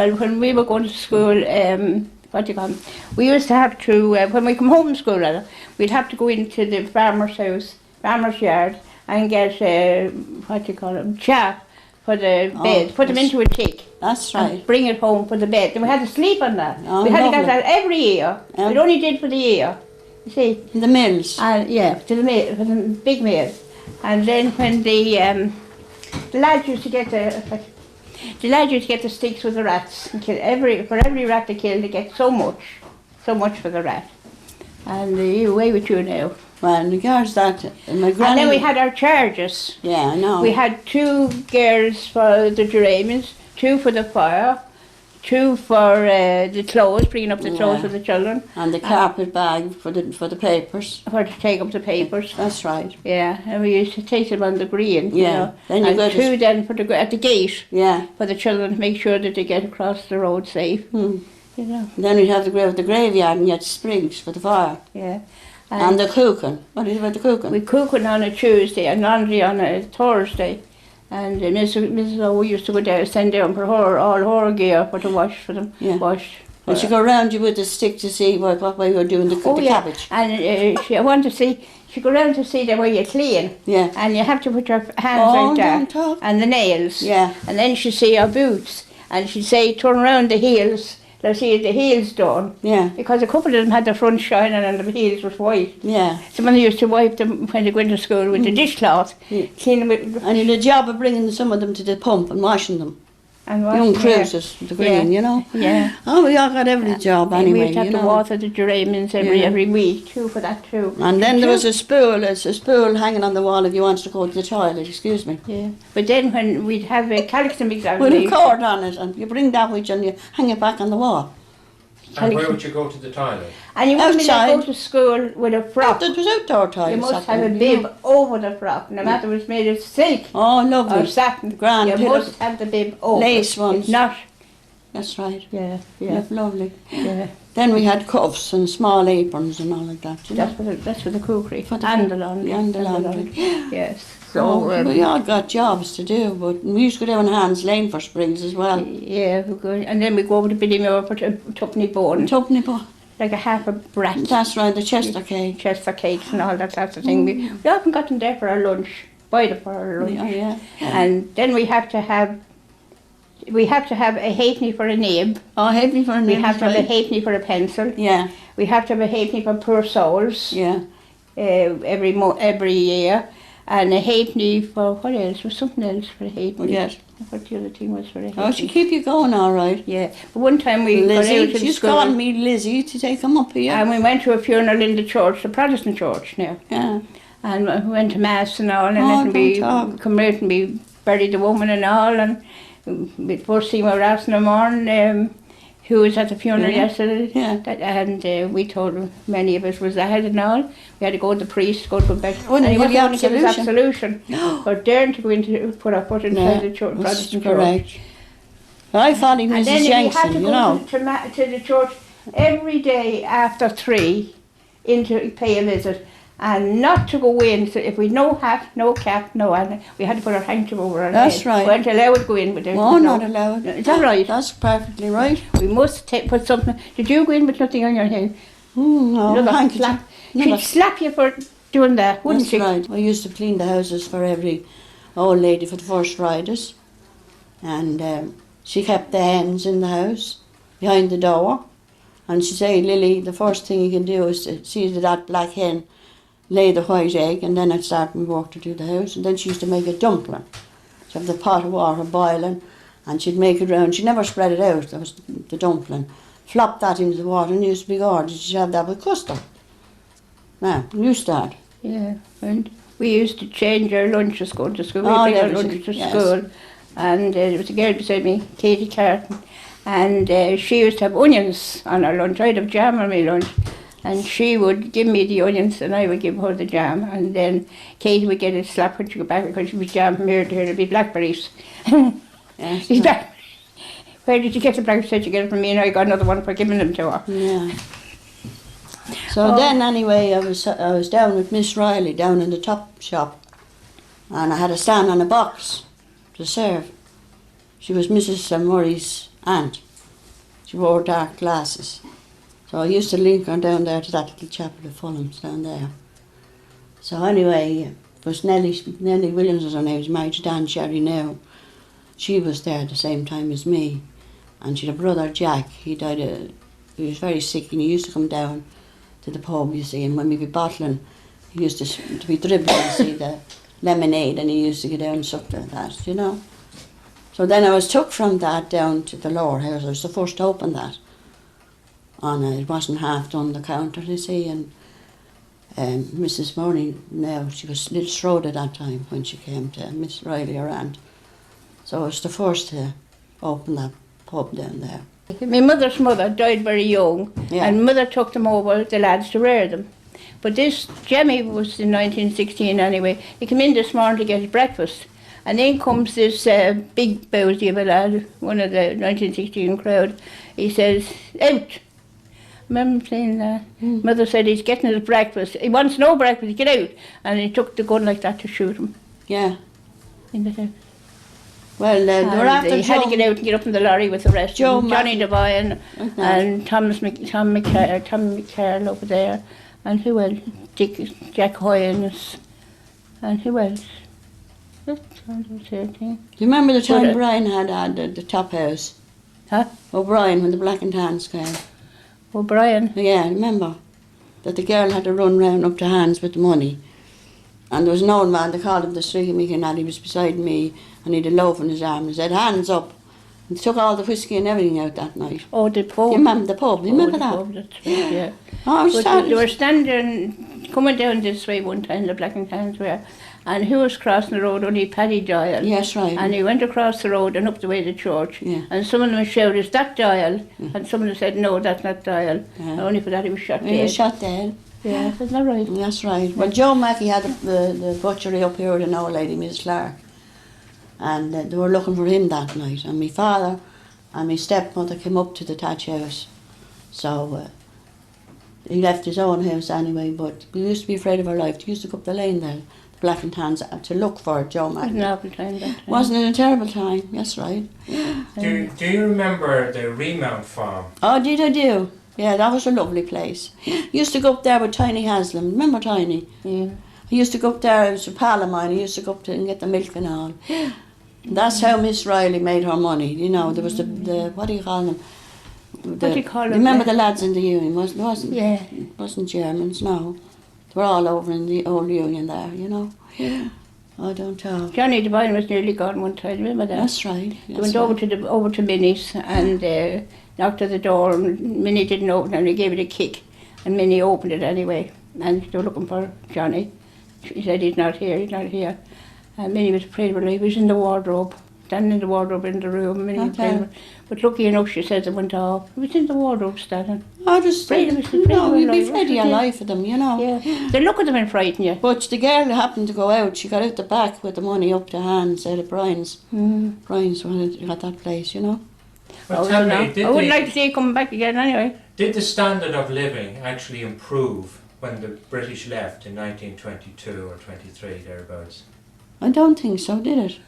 Well, when we were going to school, what do you call them? We used to have to, when we come home from school, we'd have to go into the farmer's house, farmer's yard, and get, what do you call them, chaff for the bed, put them into a tick. That's right. And bring it home for the bed. And we had to sleep on that. Oh, we had to lovely. get that every year. We only did for the year. You see? The mills. Yeah, to the mill, for the big mill. And then when the lads used to get the sticks with the rats and kill for every rat they killed, they get so much for the rat. And away with you now. Well, in regards to that, my granny... And then we had our charges. Yeah, I know. We had 2 girls for the geraniums, 2 for the fire, 2 for the clothes, bringing up the clothes for the children. And the carpet bag for the papers. For to take up the papers. That's right. Yeah, and we used to take them on the green. Yeah. You know. Then you and 2 then at the gate. Yeah. For the children to make sure that they get across the road safe. You know. Then we'd have the graveyard and get sprigs for the fire. Yeah. And the cooking. What is about the cooking? We cooking on a Tuesday and laundry on a Thursday. And Mrs. O used to go down, send down for all her gear for to wash for them. Yeah. Wash. And she'd go round you with a stick to see what way you were doing the cabbage. And I want to see, she'd go round to see the way you clean. Yeah. And you have to put your hands like that. And the nails. Yeah. And then she'd see your boots. And she'd say, turn around the heels. Let's see the heels done. Yeah. Because a couple of them had the front shining and the heels was white. Yeah. Someone used to wipe them when they go into school with the dishcloth. Clean them with... And you had a job of bringing some of them to the pump and washing them. And young cruises, the green, you know. Yeah. Oh, we all got every job anyway, we'd have to water the geraniums every week too, for that too. And then there was a spool hanging on the wall if you wanted to go to the toilet, excuse me. Yeah. But then when we'd have a calcium With examination... a cord on it, and you bring that with you and you hang it back on the wall. And where would you go to the toilet? And you wouldn't go to school with a frock. It was outdoor toilets. You must have a bib over the frock, no matter if it's made of silk. Oh, lovely. Or satin. Grand you pillows. must have the bib over. Lace ones. It's not. That's right. Yeah, yeah. Lovely. Yeah. Then we had cuffs and small aprons and all like that. You know? That's for the cookery. For the and the laundry. And the laundry. Yes. So we all got jobs to do, but we used to go down Hans Lane for springs as well. Yeah, we go, and then we go over to Billymore for tuppenny bone. Tuppenny bone. Like a half a brat. That's right, the Chester cake. Chester cakes and all that sort of thing. We often got them there for our lunch, buy them for our lunch. Yeah. And then we have to have a halfpenny for a nib. Oh, halfpenny for a nib. We have to have a halfpenny for a pencil. Yeah. We have to have a halfpenny for poor souls. Yeah. Every year. And a halfpenny for, what else? Was something else for a halfpenny? Yes. What the other thing was for a halfpenny? Oh, she keep you going all right. Yeah. But one time we got out Lizzie, to she's school. calling me Lizzie to take them up here. And we went to a funeral in the church, the Protestant church now. Yeah. And we went to Mass and all, and then we come out and we buried the woman and all, and we first seen Ross in the morning, who was at the funeral yesterday. Yeah. And we told many of us was ahead and all. We had to go to the priest, go to bed. Oh, and he wasn't going to give us absolution. absolution. Or daring to go into, put our foot inside the church, Protestant church. I thought he was a Jensen, you know. And then you had to go to the church every day after 3 to pay a visit. And not to go in, so if we no hat, no cap, no anything, we had to put our handkerchief over our head. That's right. We weren't allowed to go in with it. No, not allowed. Is that right? That's perfectly right. We must put something. Did you go in with nothing on your head? No, slap. She'd slap you for doing that, wouldn't she? That's right. I used to clean the houses for every old lady for the first Fridays. And she kept the hens in the house, behind the door. And she'd say, Lily, the first thing you can do is to see that black hen lay the white egg, and then I'd start my work to do the house. And then she used to make a dumpling. She'd have the pot of water boiling, and she'd make it round. She never spread it out, that was the dumpling. Flop that into the water, and it used to be gorgeous. She'd have that with custard. Now, you start. Yeah, and we used to change our lunches going to school. Oh, we bring our lunches to school. And there was a girl beside me, Katie Carton, and she used to have onions on her lunch. I'd have jam on my lunch. And she would give me the onions and I would give her the jam. And then Katie would get a slap when she got back because she was jam from here to here. There'd be blackberries. Yes. Where did you get the blackberries? Said you get it from me, and I got another one for giving them to her. Yeah. So then anyway, I was down with Miss Riley down in the top shop. And I had to stand on a box to serve. She was Mrs. Murray's aunt. She wore dark glasses. So I used to link her down there to that little chapel of Fulham's down there. So anyway, it was Nellie Williams was her name, was married to Dan Sherry now. She was there at the same time as me. And she had a brother, Jack. He was very sick, and he used to come down to the pub, you see, and when we'd be bottling, he used to be dribbling, you see, the lemonade, and he used to get down and suck that, you know. So then I was took from that down to the lower house. I was the first to open that. And it wasn't half done, the counter, you see, and Mrs. Mooney now, she was a little shrewd at that time when she came to Miss Riley, her aunt. So I was the first to open that pub down there. My mother's mother died very young, Yeah. and mother took them over, the lads, to rear them. But this, Jemmy was in 1916 anyway, he came in this morning to get his breakfast. And then comes this big bowsy of a lad, one of the 1916 crowd. He says, out! Remember saying that? Mother said he's getting his breakfast. He wants no breakfast, get out. And he took the gun like that to shoot him Yeah. in the house. Well, they were after he had to get out and get up in the lorry with the rest Joe of them. Johnny Devine Okay. and Tom McCarroll over there. And who else? Jack Hoynes. And who else? That's the thing. Do you remember the time But, Brian had the top house? Huh? O'Brien, when the Black and Tans came. O'Brien. Yeah, remember? That the girl had to run round up to Hans with the money. And there was an old man, they called him the street me, and he was beside me, and he had a loaf in his arm, and he said, hands up. And they took all the whiskey and everything out that night. Oh, the pub. You remember the pub? You remember the that? pub, that's right, yeah. Oh, I was But sad. they were standing, coming down this way one time, the Black and Tans were, and who was crossing the road? Only Paddy Doyle. Yes, right. And he went across the road and up the way to church. Yeah. And some of them shouted, is that Doyle? And some of them said, no, that's not Doyle. Yeah. Only for that he was shot He dead. was shot dead. Yeah, isn't that right? That's right. Well, Joe Mackey had the butchery up here with an old lady, Miss Clark. And they were looking for him that night. And my father and my stepmother came up to the Thatch house. So he left his own house anyway, but we used to be afraid of our life. We used to go up the lane there, the Black and Tans, to look for Joe It was an Mackey. awful time that time. Wasn't it a terrible time? That's right. Do you remember the Remount farm? Oh, did I do? Yeah, that was a lovely place. Used to go up there with Tiny Haslam. Remember Tiny? Yeah. He used to go up there, it was a pal of mine, he used to go up to and get the milk and all. That's how Miss Riley made her money, you know, there was the what do you call them? What do you call them? Remember the lads in the union, wasn't Yeah. wasn't Germans, no. They were all over in the old union there, you know. Yeah. I don't tell. Johnny Devine was nearly gone one time, remember that? That's right. They That's went over to Minnie's and knocked at the door, and Minnie didn't open it, and he gave it a kick, and Minnie opened it anyway, and they were looking for Johnny. She said, he's not here, he's not here. And Minnie was afraid of her life. He was in the wardrobe, standing in the wardrobe in the room. Minnie was afraid of her. But lucky enough, she says it went off. He was in the wardrobe standing. I just Afraid of us, afraid no, of you'd be life, afraid of your yeah. life for them, you know. Yeah. They look at them and frighten you. But the girl happened to go out, she got out the back with the money up to hands out of Brian's. Brian's got that place, you know. Well, Oh, tell no. me, I wouldn't like to see you coming back again anyway. did the standard of living actually improve when the British left in 1922 or 23, thereabouts? I don't think so, did it?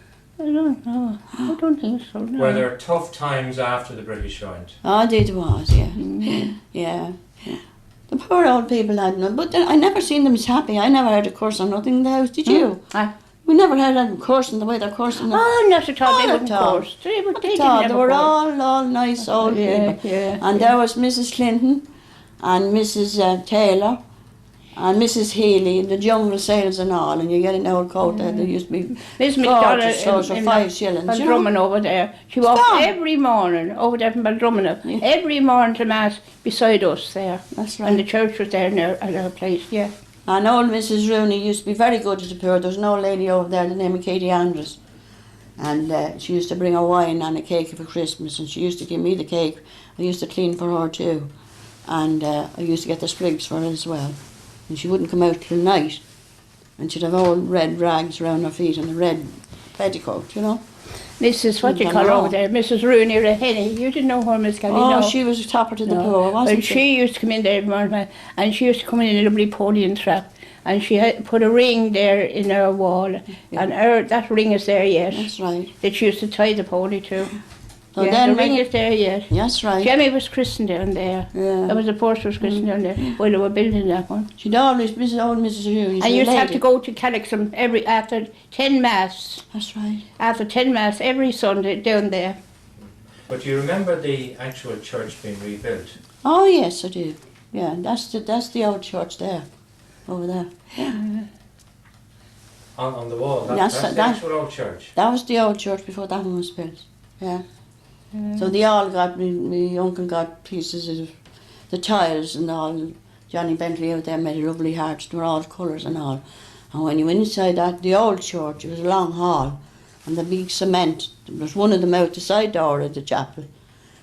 I don't know. I don't think so, no. Were there tough times after the British went? Oh, it was, yeah. Yeah. The poor old people had none, but I never seen them as happy. I never had a curse or nothing in the house, did you? Ah. We never had them cursing the way they're cursing. Oh, not at all. Not They at wouldn't all. course. They Not didn't at all. have They a were course. all nice old Yeah, people. yeah, And yeah. there was Mrs. Clinton and Mrs. Taylor and Mrs. Healy and the jungle sales and all, and you get an old coat there that used to be Miss gorgeous, McDonald for 5 shillings. You know? Drummond over there. She walked Stop. every morning over there from Baldrummond. Every morning to Mass beside us there. That's And the right. church was there at our place, yeah. And old Mrs. Rooney used to be very good to the poor. There was an old lady over there, the name of Katie Andrews. And she used to bring a wine and a cake for Christmas, and she used to give me the cake. I used to clean for her too. And I used to get the sprigs for her as well. And she wouldn't come out till night. And she'd have old red rags around her feet and a red petticoat, you know. Mrs. what you I call her know. over there, Mrs. Rooney Raheny. You didn't know her, Miss Kelly, Oh, no. she was a topper to the No. poor, wasn't Well, she? she used to come in there every morning, and she used to come in a lovely Napoleon trap, and she had put a ring there in her wall, and that ring is there yet, That's right. that she used to tie the pony to. So yeah, then the when ring you, is there yet. that's right. Jemmy was christened down there. Yeah. There was a post was christened down there while they were building that one. She'd always, Mrs. Hughes, And you used to have to lady. go to Calixum after 10 Mass. That's right. After 10 Mass every Sunday down there. But you remember the actual church being rebuilt? Oh yes, I do. Yeah, that's the old church there, over there. Yeah. On the wall, That's- that's the that- actual old church. That was the old church before that one was built. Yeah. So they all got, my uncle got pieces of the tiles and all. Johnny Bentley out there made lovely hearts, they were all colours and all. And when you went inside that, the old church, it was a long hall, and the big cement, there was one of them out the side door of the chapel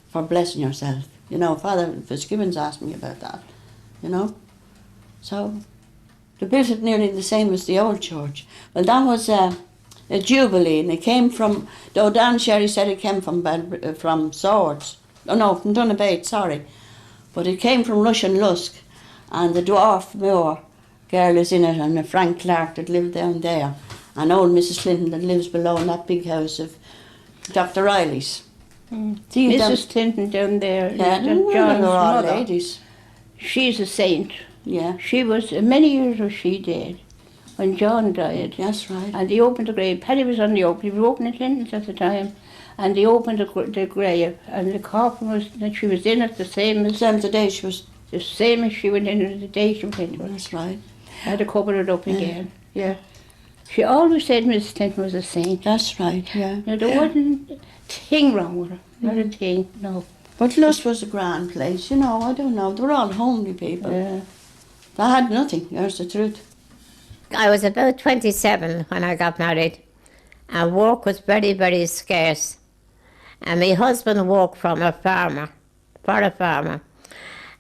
for blessing yourself. You know, Father Fitzgibbons asked me about that, you know. So they built it nearly the same as the old church. Well, that was a jubilee, and it came from, though Dan Sherry said it came from Swords. Oh no, from Donabate, sorry. But it came from Rush and Lusk, and the Dwarf Moor girl is in it, and a Frank Clark that lived down there, and old Mrs. Clinton that lives below in that big house of Dr. Riley's. See, Mrs. Clinton down there, yeah, John's they're all mother, ladies. she's a saint. Yeah, She was, many years was she dead when John died. that's right. And they opened the grave. Paddy was on the opening. He was opening Clinton's at the time. And they opened the grave. And the coffin was, that she was in it the same as The day she was, she went in it the day she went into it. that's right. Had to cover it up again. Yeah. She always said Mrs. Clinton was a saint. That's right, yeah. Now, there wasn't a thing wrong with her. Not a thing, no. But Lusk was a grand place, you know, I don't know. They were all homely people. Yeah. They had nothing, there's the truth. I was about 27 when I got married, and work was very, very scarce. And my husband worked for a farmer,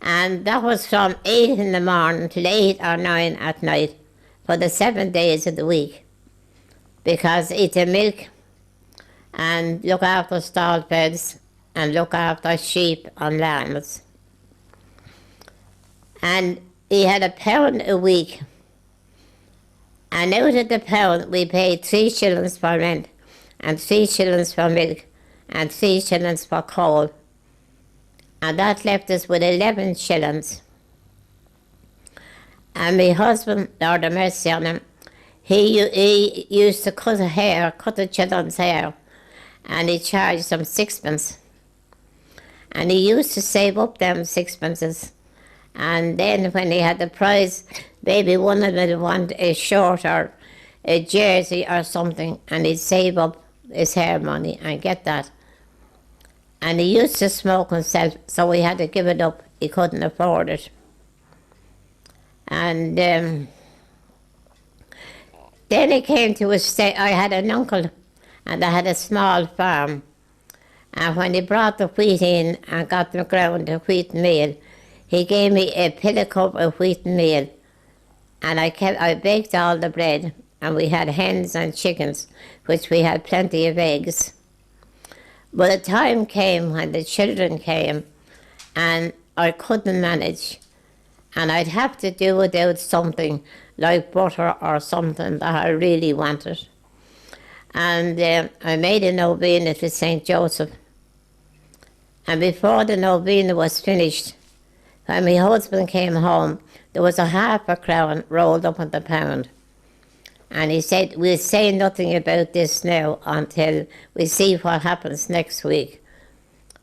and that was from 8 in the morning till 8 or 9 at night for the 7 days of the week, because he'd to milk and look after stall beds and look after sheep and lambs. And he had £1 a week. And out of the pound, we paid 3 shillings for rent, and 3 shillings for milk, and 3 shillings for coal. And that left us with 11 shillings. And my husband, Lord have mercy on him, he used to cut the children's hair, and he charged them sixpence. And he used to save up them sixpences. And then when he had the prize, maybe one of them would want a shirt or a jersey or something, and he'd save up his hair money and get that. And he used to smoke himself, so he had to give it up. He couldn't afford it. And then it came to a state, I had an uncle, and I had a small farm. And when he brought the wheat in and got the ground, the wheat meal, he gave me a pillow cup of wheat meal, and I baked all the bread, and we had hens and chickens, which we had plenty of eggs. But a time came when the children came, and I couldn't manage, and I'd have to do without something like butter or something that I really wanted. And I made a novena to St. Joseph, and before the novena was finished, when my husband came home, there was a £0.50 rolled up in the pound. And he said, we'll say nothing about this now until we see what happens next week.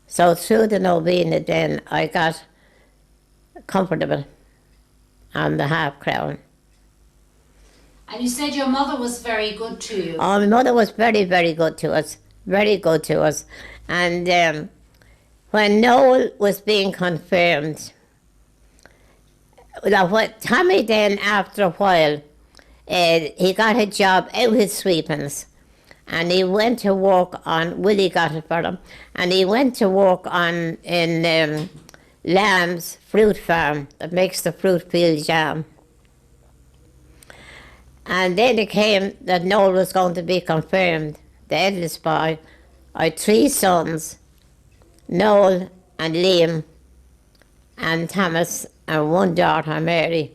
So through the novena then, I got comfortable on the £0.50. And you said your mother was very good to you. Oh, my mother was very, very good to us, very good to us. And when Noel was being confirmed, Tommy then, after a while, he got a job out with Sweepens, and he went to work on, Willie got it for him, and he went to work on in Lamb's fruit farm that makes the fruit peel jam. And then it came that Noel was going to be confirmed, the eldest boy. I had 3 sons, Noel and Liam and Thomas, and 1 daughter, Mary.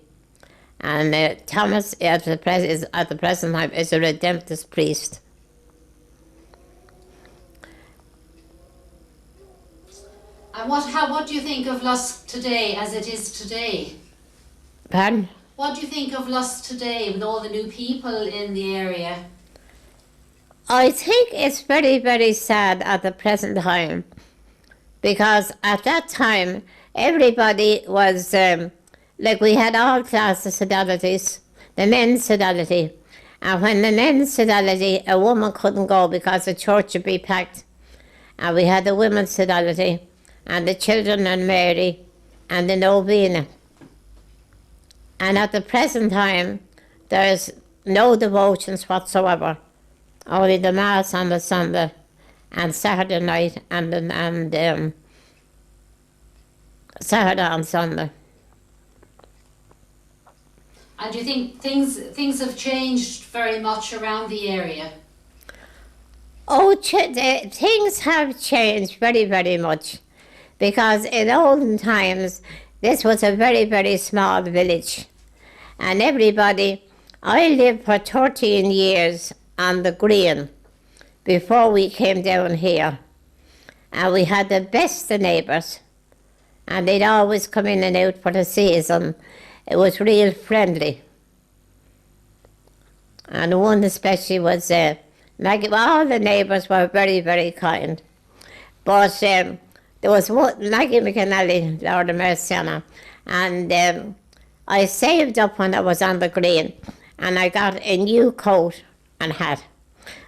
And Thomas, at the present time, is a Redemptorist priest. And what do you think of Lusk today as it is today? Pardon? What do you think of Lusk today with all the new people in the area? I think it's very, very sad at the present time, because at that time everybody was, like we had all classes sodalities, the men's sodality. And when the men's sodality, a woman couldn't go because the church would be packed. And we had the women's sodality, and the children and Mary, and the novena. And at the present time, there's no devotions whatsoever. Only the Mass on the Sunday, and Saturday night, and Saturday and Sunday. And do you think things have changed very much around the area? Oh, things have changed very, very much, because in olden times, this was a very, very small village. And everybody, I lived for 13 years on the green before we came down here. And we had the best of neighbours. And they'd always come in and out for the season. It was real friendly. And one especially was Maggie. Well, all the neighbours were very, very kind. But there was one, Maggie McAnally, Lord of Mercy on her, and I saved up when I was on the green, and I got a new coat and hat.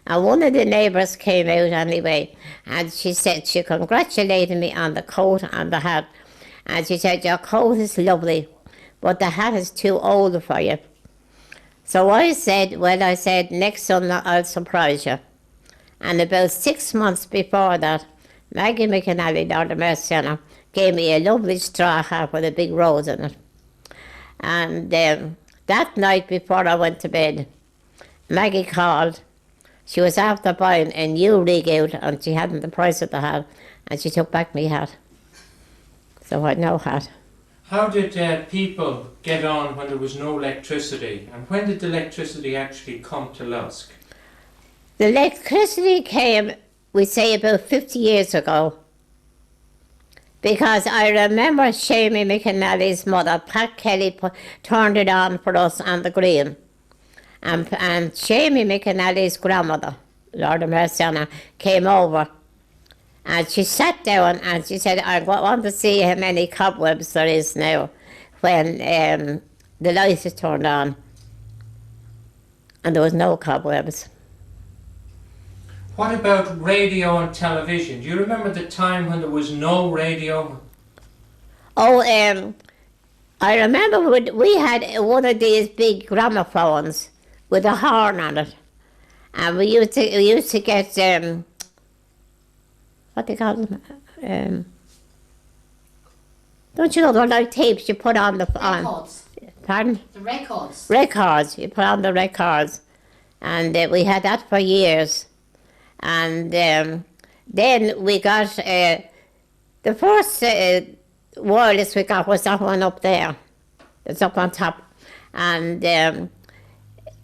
And one of the neighbours came out anyway, and she said she congratulated me on the coat and the hat. And she said, your coat is lovely, but the hat is too old for you. So I said, next Sunday I'll surprise you. And about 6 months before that, Maggie McAnally, Lord of Mercy on her, gave me a lovely straw hat with a big rose in it. And that night before I went to bed, Maggie called. She was after buying a new rig out, and she hadn't the price of the hat, and she took back my hat. So I had no hat. How did people get on when there was no electricity? And when did the electricity actually come to Lusk? The electricity came, we say, about 50 years ago. Because I remember Shamie McAnally's mother, Pat Kelly, turned it on for us on the green. And Shamie McAnally's grandmother, Lord of Mercy on her, came over. And she sat down and she said, I want to see how many cobwebs there is now when the light is turned on. And there was no cobwebs. What about radio and television? Do you remember the time when there was no radio? Oh, I remember we had one of these big gramophones with a horn on it. And we used to get, what they call them? Don't you know, they're like tapes you put on the... Records. Pardon? The records. Records, you put on the records. And we had that for years. And then we got, the first wireless we got was that one up there. It's up on top. And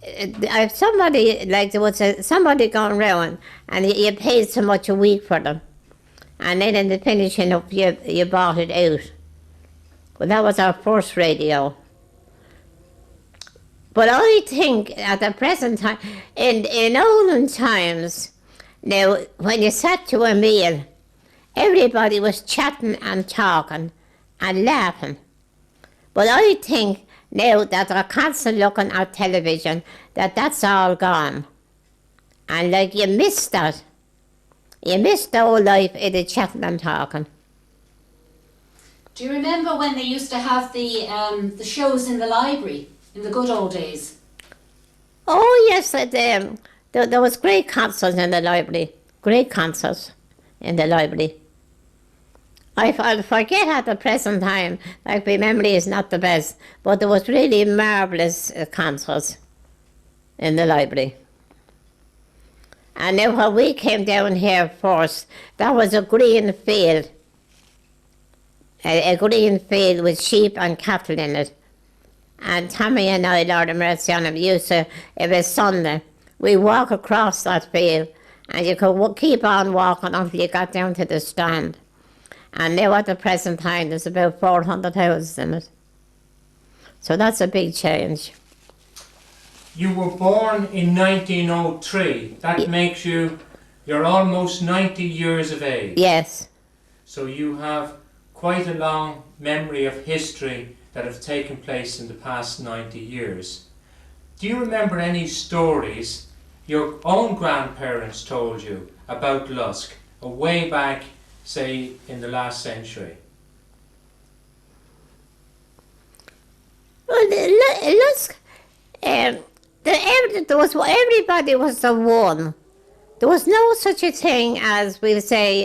if somebody, like there was somebody going around and you paid so much a week for them. And then in the finishing up, you bought it out. Well, that was our first radio. But I think at the present time, in olden times, now, when you sat to a meal, everybody was chatting and talking and laughing. But I think now that they're constantly looking at television, that's all gone. And like you miss that. You miss the whole life in the chatting and talking. Do you remember when they used to have the shows in the library in the good old days? Oh yes, there was great concerts in the library. Great concerts in the library. I'll forget at the present time, like my memory is not the best, but there was really marvellous concerts in the library. And then when we came down here first, that was a green field. A green field with sheep and cattle in it. And Tommy and I, Lord of Mercy on him, used to, it was Sunday, we walk across that field and you could keep on walking until you got down to the strand. And now at the present time there's about 400 houses in it. So that's a big change. You were born in 1903. That makes you're almost 90 years of age. Yes. So you have quite a long memory of history that have taken place in the past 90 years. Do you remember any stories your own grandparents told you about Lusk, way back, say, in the last century? Well, Lusk, everybody was the one. There was no such a thing as, we'll say,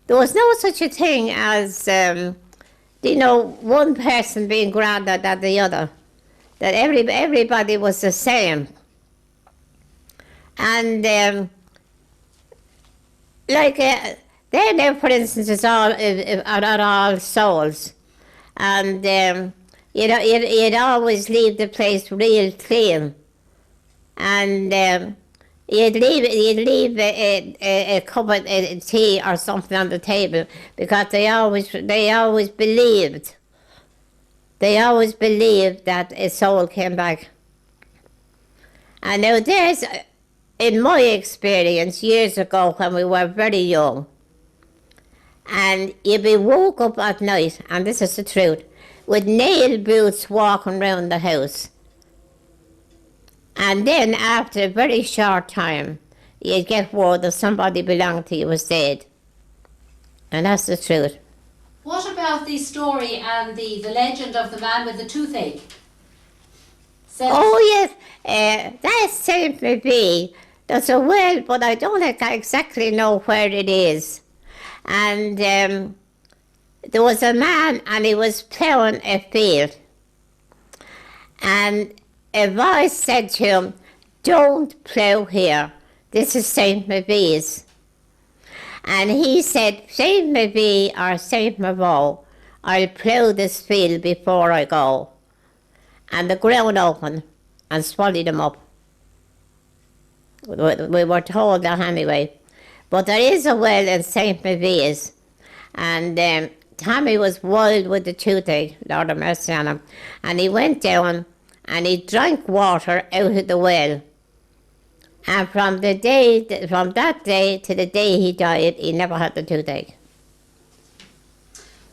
there was no such a thing as, one person being grander than the other. That everybody was the same. And there now, for instance, are all souls. And you'd always leave the place real clean. And you'd leave a cup of tea or something on the table, because they always believed that a soul came back. And now there's, in my experience years ago when we were very young, and you'd be woke up at night, and this is the truth, with nail boots walking around the house. And then after a very short time, you'd get word that somebody belonged to you was dead. And that's the truth. What about the story and the legend of the man with the toothache? Oh yes, that seems to be. That's a well, but I don't exactly know where it is. And there was a man, and he was ploughing a field. And a voice said to him, "Don't plough here. This is St. Mavis." And he said, "St. Mavis or St. Mavo, I'll plough this field before I go." And the ground opened and swallowed him up. We were told that anyway. But there is a well in St. Mavis, and Tommy was wild with the toothache, Lord have mercy on him, and he went down and he drank water out of the well. And from that day to the day he died, he never had the toothache.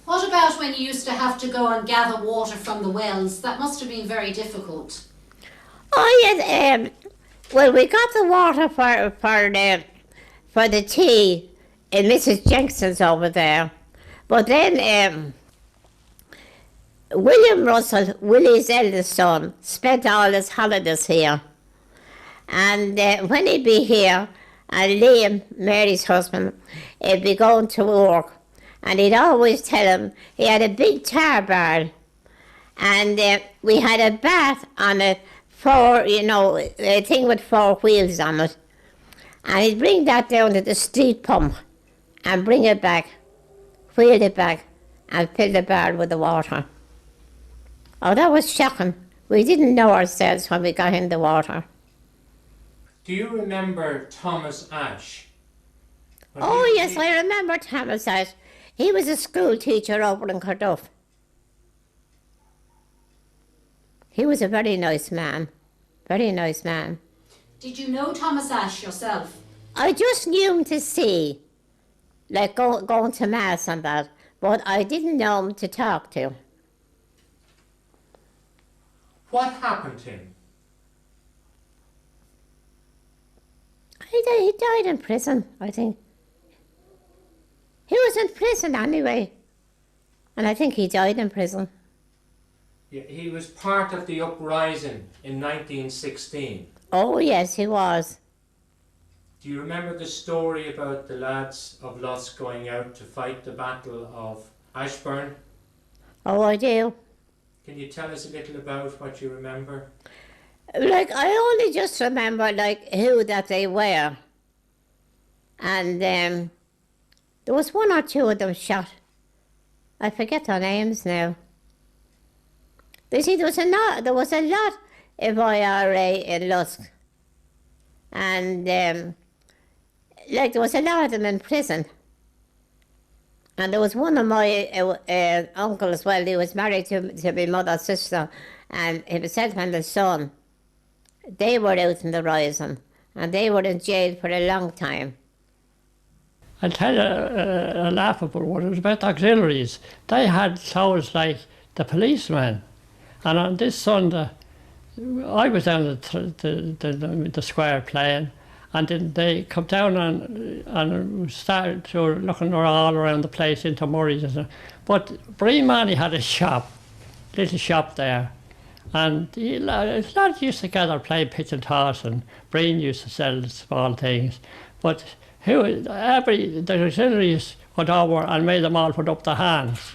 What about when you used to have to go and gather water from the wells? That must have been very difficult. Oh yes, well, we got the water for the tea in Mrs. Jenkinson's over there. But then William Russell, Willie's eldest son, spent all his holidays here. And when he'd be here, and Liam, Mary's husband, he'd be going to work. And he'd always tell him he had a big tar barrel. And we had a bath on it, a thing with 4 wheels on it. And he'd bring that down to the street pump and bring it back, wheel it back, and fill the barrel with the water. Oh, that was shocking. We didn't know ourselves when we got in the water. Do you remember Thomas Ashe? Oh, yes, I remember Thomas Ashe. He was a school teacher over in Carduff. He was a very nice man. Very nice man. Did you know Thomas Ashe yourself? I just knew him to see, like going to Mass and that, but I didn't know him to talk to. What happened to him? He died in prison, I think. He was in prison anyway, and I think he died in prison. Yeah, he was part of the uprising in 1916. Oh yes, he was. Do you remember the story about the lads of Lusk going out to fight the Battle of Ashburn? Oh, I do. Can you tell us a little about what you remember? Like, I only just remember, who that they were. And there was 1 or 2 of them shot. I forget their names now. You see, there was a lot of IRA in Lusk. And, there was a lot of them in prison. And there was one of my uncles as well. He was married to my mother's sister, and himself and his son, they were out in the rising, and they were in jail for a long time. I'll tell you a laughable one. It was about the Auxiliaries. They had clothes like the policemen. And on this Sunday, I was down at the square playing, and then they come down and started to looking all around the place into Murray's. But Brian Manny had a shop, little shop there. And the lads used to gather playing pitch and toss, and Brian used to sell small things. But the Auxiliaries went over and made them all put up their hands.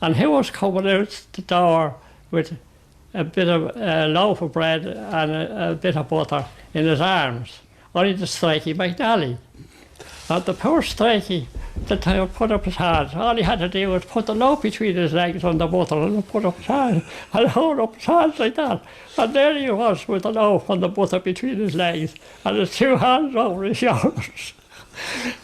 And he was coming out the door with a bit of a loaf of bread and a bit of butter in his arms, only the strikey McNally. And the poor strikey that would put up his hands, all he had to do was put the loaf between his legs on the butter and put up his hands and hold up his hands like that. And there he was with the loaf and the butter between his legs and his two hands over his shoulders.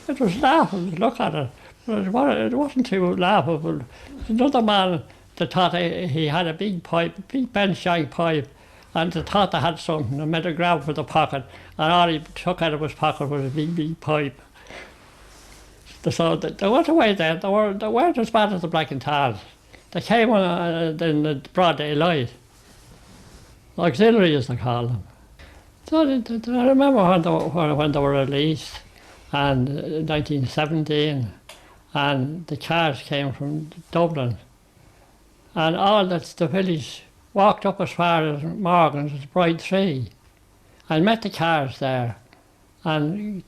It was laughable to look at it. It wasn't too laughable. Another man that thought he had a big pipe, big bench-shank pipe, and they thought they had something and made a grab for the pocket, and all he took out of his pocket was a big pipe. So they went away then. They weren't as bad as the Black and Tans. They came on in the broad daylight. Auxiliaries, they call them. So I remember when they were released, and 1917, and the cars came from Dublin, and all the village walked up as far as Morgan's Bright Tree, and met the cars there, and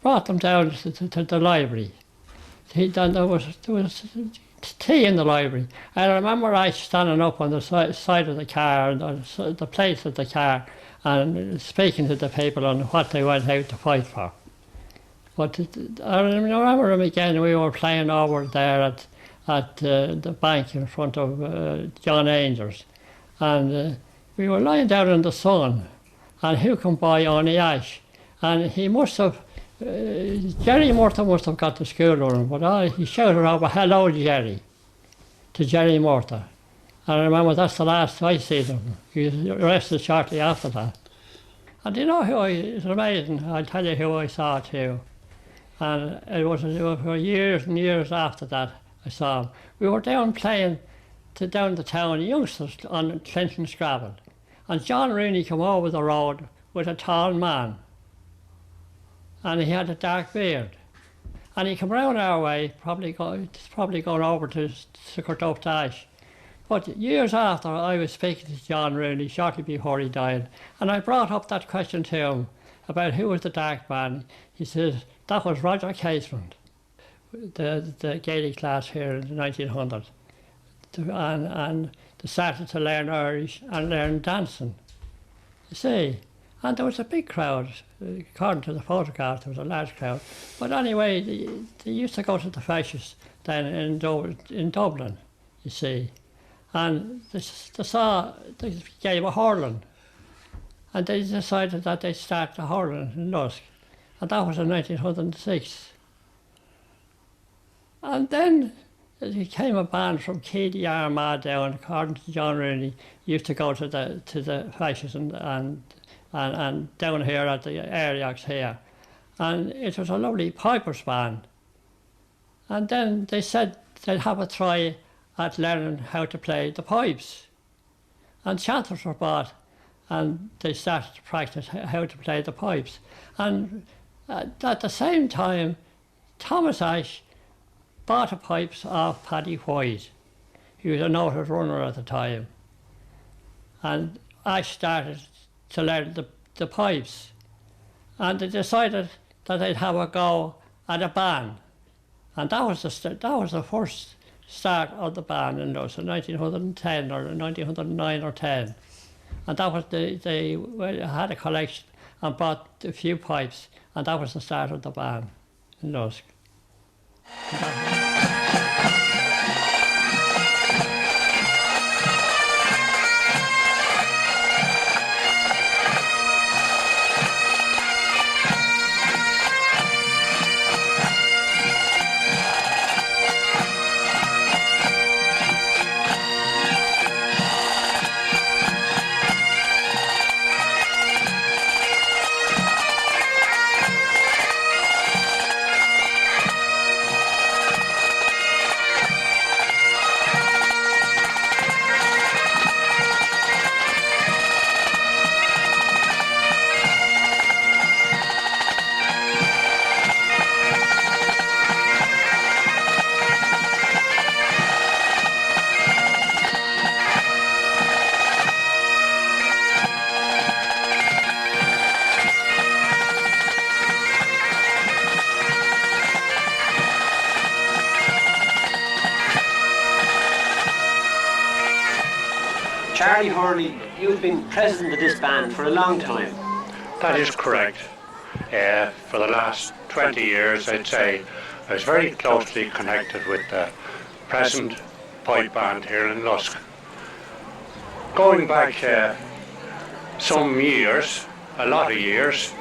brought them down to the library. There was tea in the library. I remember I standing up on the side of the car, the place of the car, and speaking to the people on what they went out to fight for. But I remember him again. We were playing over there at the bank in front of John Angers, and we were lying down in the sun, and who come by on the ash, and he must have, Jerry Murtagh must have got to school on him, but he shouted over, "Hello, Jerry," to Jerry Murtagh. And I remember that's the last I seen him. He was arrested shortly after that. And do you know who it's amazing, I'll tell you who I saw too. And it was for years and years after that I saw him. We were down playing down the town, youngsters on Clinton Scrabble. And John Rooney came over the road with a tall man. And he had a dark beard. And he came round our way, probably going over to Sickertoft Ash. But years after, I was speaking to John Rooney shortly before he died, and I brought up that question to him about who was the dark man. He says, that was Roger Casement, the Gaelic class here in the 1900s. And they started to learn Irish and learn dancing, you see. And there was a big crowd, according to the photograph, there was a large crowd. But anyway, they used to go to the fascists then in Dublin, you see. And they saw the game of hurling. And they decided that they'd start the hurling in Lusk. And that was in 1906. And then there came a band from Keady Armagh down, according to John Rooney, used to go to the fascists and down here at the Airlock here. And it was a lovely pipers band. And then they said they'd have a try at learning how to play the pipes. And chanters were bought, and they started to practice how to play the pipes. And at the same time, Thomas Ashe bought the pipes off Paddy White. He was a noted runner at the time. And Ashe started to learn the pipes. And they decided that they'd have a go at a band. And that was the first start of the band in 1910 or 1909 or 10. And that was they had a collection and bought a few pipes, and that was the start of the band in Lusk. Charlie Hurley, you've been president of this band for a long time. That is correct. For the last 20 years, I'd say, I was very closely connected with the present pipe band here in Lusk. Going back some years, a lot of years,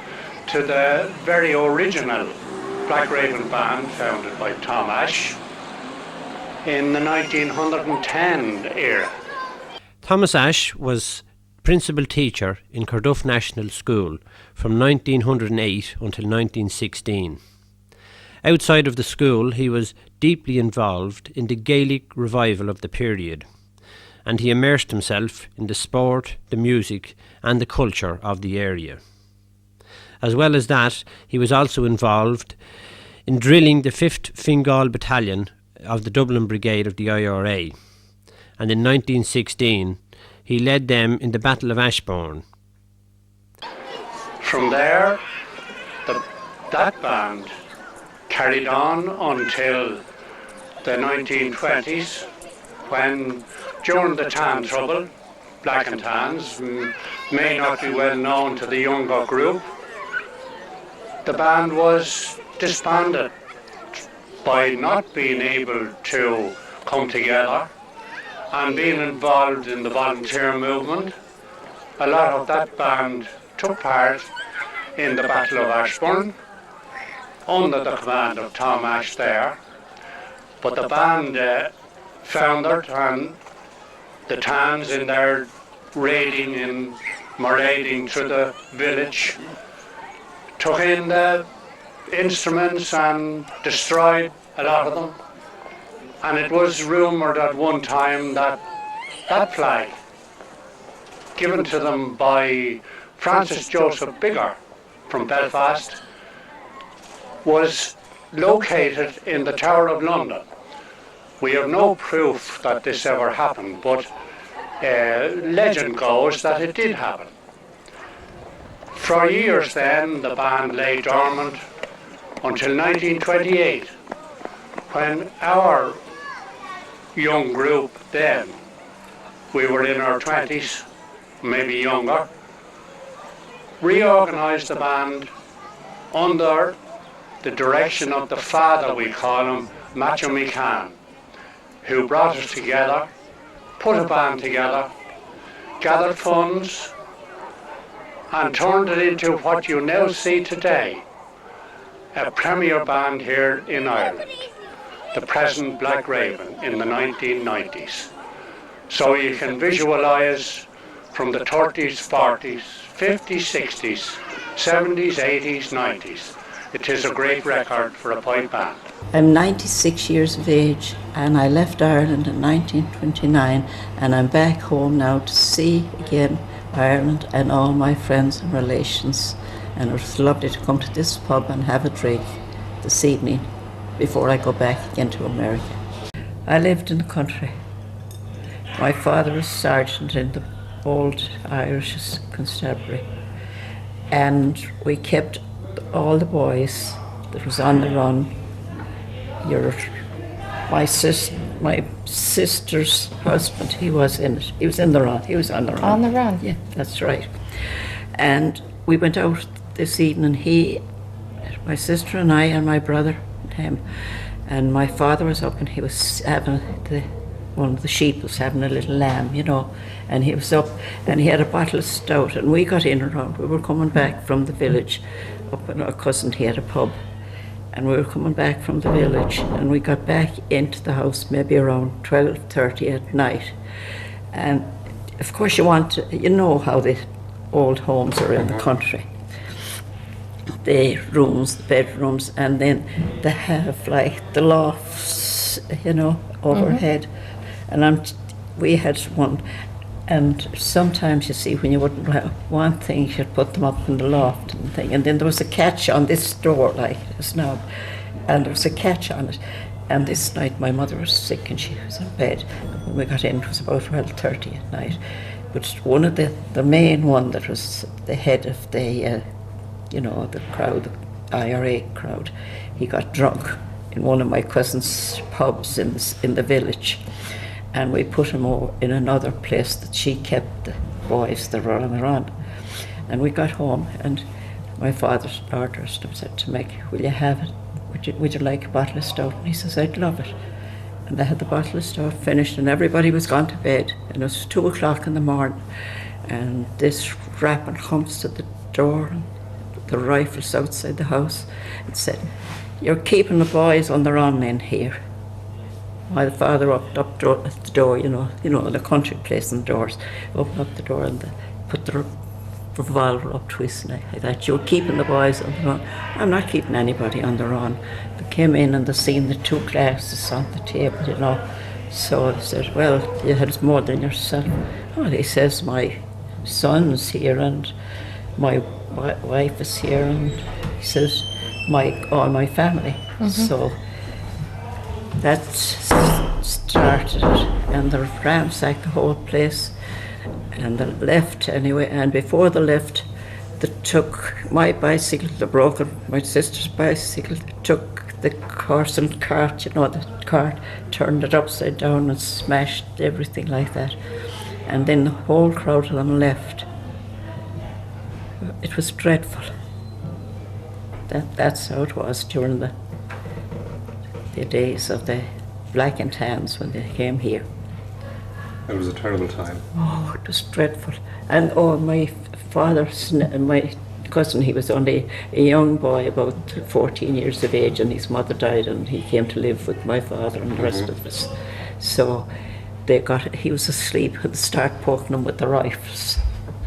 to the very original Black Raven band founded by Tom Ash in the 1910 era. Thomas Ash was principal teacher in Carduff National School from 1908 until 1916. Outside of the school, he was deeply involved in the Gaelic revival of the period, and he immersed himself in the sport, the music and the culture of the area. As well as that, he was also involved in drilling the 5th Fingal Battalion of the Dublin Brigade of the IRA, and in 1916 he led them in the Battle of Ashbourne. From there, that band carried on until the 1920s, when during the Tan Trouble, Black and Tans may not be well known to the younger group, the band was disbanded by not being able to come together and being involved in the volunteer movement. A lot of that band took part in the Battle of Ashbourne under the command of Tom Ash there, but the band foundered, and the Tans in their marauding through the village took in the instruments and destroyed a lot of them. And it was rumoured at one time that that flag, given to them by Francis Joseph Biggar from Belfast, was located in the Tower of London. We have no proof that this ever happened, but legend goes that it did happen. For years then, the band lay dormant until 1928, when our young group then, we were in our 20s, maybe younger, reorganised the band under the direction of the father, we call him, Macho McCann, who brought us together, put a band together, gathered funds, and turned it into what you now see today, a premier band here in Ireland, the present Black Raven in the 1990s. So you can visualise from the 30s, 40s, 50s, 60s, 70s, 80s, 90s. It is a great record for a pipe band. I'm 96 years of age, and I left Ireland in 1929, and I'm back home now to see again Ireland and all my friends and relations, and it was lovely to come to this pub and have a drink this evening before I go back again to America. I lived in the country. My father was sergeant in the old Irish Constabulary, and we kept all the boys that was on the run. My sister's husband, he was in it. He was in the run. He was on the run. On the run? Yeah, that's right. And we went out this evening, my sister and I and my brother and him. And my father was up, and he was having one of the sheep was having a little lamb, you know, and he was up and he had a bottle of stout, and we got in around. We were coming back from the village up in our cousin, he had a pub, and we were coming back from the village, and we got back into the house maybe around 12:30 at night. And of course you know how the old homes are in the country. The rooms, the bedrooms, and then they have like the lofts, you know, overhead. And we had one, and sometimes you see when you wouldn't want things, you'd put them up in the loft and thing. And then there was a catch on this door, like this knob, and there was a catch on it. And this night my mother was sick and she was in bed. When we got in, it was about 12:30 at night. But one of the main one that was the head of the, the crowd, the IRA crowd, he got drunk in one of my cousin's pubs in the village. and we put him over in another place that she kept the boys that were on the run. And we got home, and my father's daughter said to Meg, will you have it? Would you like a bottle of stout? And he says, I'd love it. And they had the bottle of stout finished, and everybody was gone to bed, and it was 2 o'clock in the morning, and this rapping comes to the door, and the rifles outside the house. It said, you're keeping the boys on the run in here. My father opened up the door, you know, the country place and doors, opened up the door and put the revolver up to his neck. I thought, you're keeping the boys on the run. I'm not keeping anybody on the run. They came in and they seen the 2 glasses on the table, you know. So I said, well, you had more than yourself. Well, he says, my son's here and my wife is here, and he says, all my family. So that started it, and they ransacked the whole place, and they left anyway. And before they left, they took my bicycle, my sister's bicycle, took the horse and cart, you know, the cart, turned it upside down and smashed everything like that. And then the whole crowd of them left. It was dreadful. That's how it was during the days of the Black and Tans when they came here. It was a terrible time. Oh, it was dreadful. And my father's, my cousin, he was only a young boy, about 14 years of age, and his mother died, and he came to live with my father and the rest of us. So he was asleep, and they started poking him with the rifles.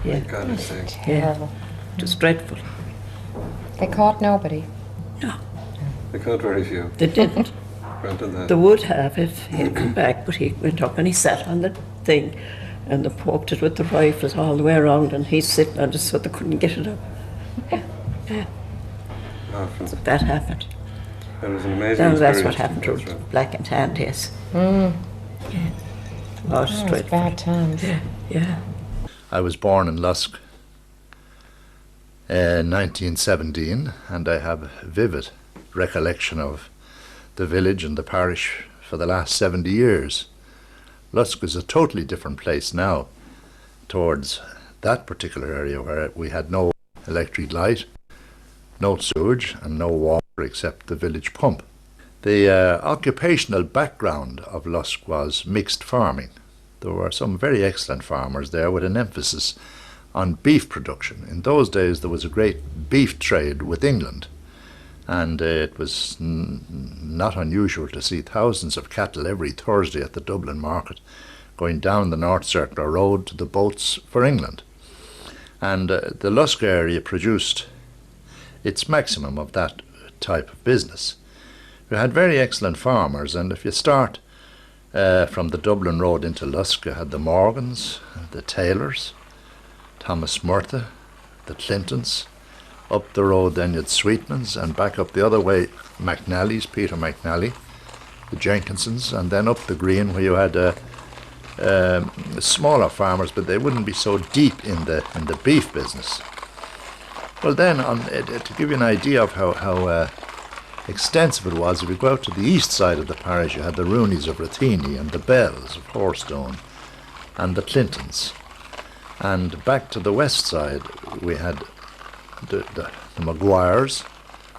Yeah. For God's sake. Yeah. It was dreadful. They caught nobody. No. They caught very few. They didn't. Granted that. They would have if he'd come back, but he went up and he sat on the thing, and they poked it with the rifles all the way around, and he's sitting on it so they couldn't get it up. Yeah. Oh, So that happened. It was an amazing And that's experience. what happened to the Black and Tan days. Mm. Yeah. Oh, That was bad times. Yeah. I was born in Lusk in 1917, and I have a vivid recollection of the village and the parish for the last 70 years. Lusk is a totally different place now towards that particular area where we had no electric light, no sewage and no water except the village pump. The occupational background of Lusk was mixed farming. There were some very excellent farmers there with an emphasis on beef production. In those days there was a great beef trade with England, and it was not unusual to see thousands of cattle every Thursday at the Dublin market going down the North Circular Road to the boats for England. And the Lusk area produced its maximum of that type of business. We had very excellent farmers, and if you start from the Dublin Road into Lusk, you had the Morgans, the Taylors, Thomas Murtha, the Clintons. Up the road then you had Sweetman's, and back up the other way McNally's, Peter McNally, the Jenkinsons, and then up the green where you had smaller farmers, but they wouldn't be so deep in the beef business. Well then, to give you an idea of how extensive it was, if you go out to the east side of the parish, you had the Rooneys of Ratheny and the Bells of Horstone and the Clintons. And back to the west side, we had the Maguires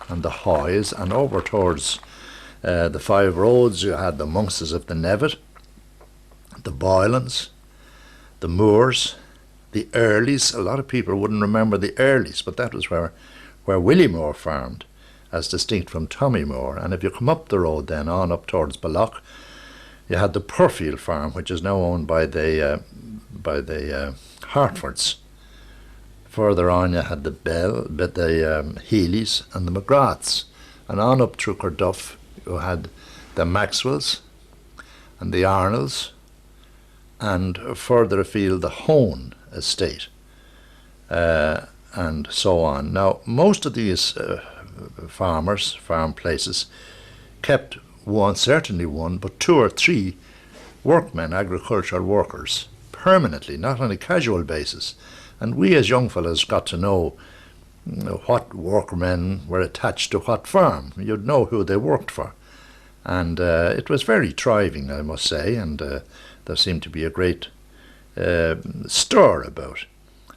and the Hoys, and over towards the Five Roads, you had the Monks's of the Nevitt, the Boylans, the Moores, the Earleys. A lot of people wouldn't remember the Earleys, but that was where Willie Moore farmed, as distinct from Tommy Moore. And if you come up the road then on up towards Balloch, you had the Purfield farm, which is now owned by the Hartfords. Further on you had the Healy's and the McGraths, and on up through Carduff you had the Maxwells and the Arnolds, and further afield the Hone estate, and so on. Now most of these farm places kept certainly one, but 2 or 3 workmen, agricultural workers, permanently, not on a casual basis. And we as young fellows got to know what workmen were attached to what farm. You'd know who they worked for. And it was very thriving, I must say, and there seemed to be a great stir about.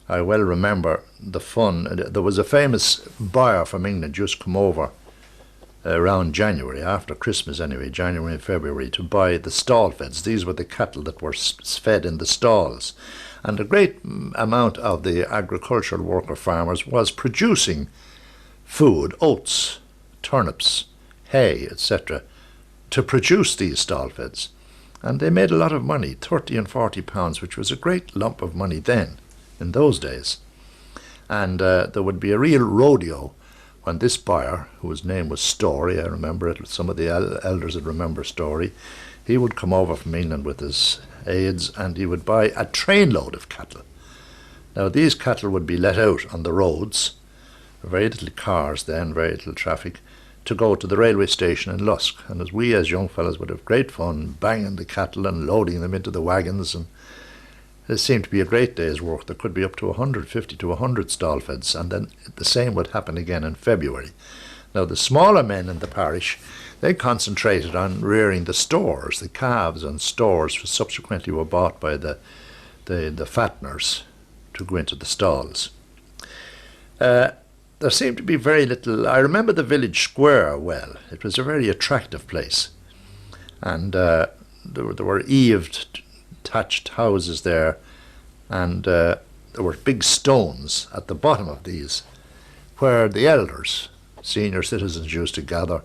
I well remember the fun. There was a famous buyer from England just come over around January, after Christmas anyway, January and February, to buy the stall feds. These were the cattle that were fed in the stalls. And a great amount of the agricultural worker farmers was producing food, oats, turnips, hay, etc., to produce these stall feds. And they made a lot of money, 30 and 40 pounds, which was a great lump of money then, in those days. And there would be a real rodeo when this buyer, whose name was Story, I remember it, some of the elders would remember Story, he would come over from England with his aides and he would buy a trainload of cattle. Now these cattle would be let out on the roads, very little cars then, very little traffic, to go to the railway station in Lusk. And as we as young fellows would have great fun banging the cattle and loading them into the wagons, and it seemed to be a great day's work. There could be up to 150 to 100 stall feds, and then the same would happen again in February. Now the smaller men in the parish, they concentrated on rearing the stores, the calves and stores, which subsequently were bought by the fatteners to go into the stalls. There seemed to be very little. I remember the village square well. It was a very attractive place, and there were eaved, thatched houses there, and there were big stones at the bottom of these, where the elders, senior citizens, used to gather,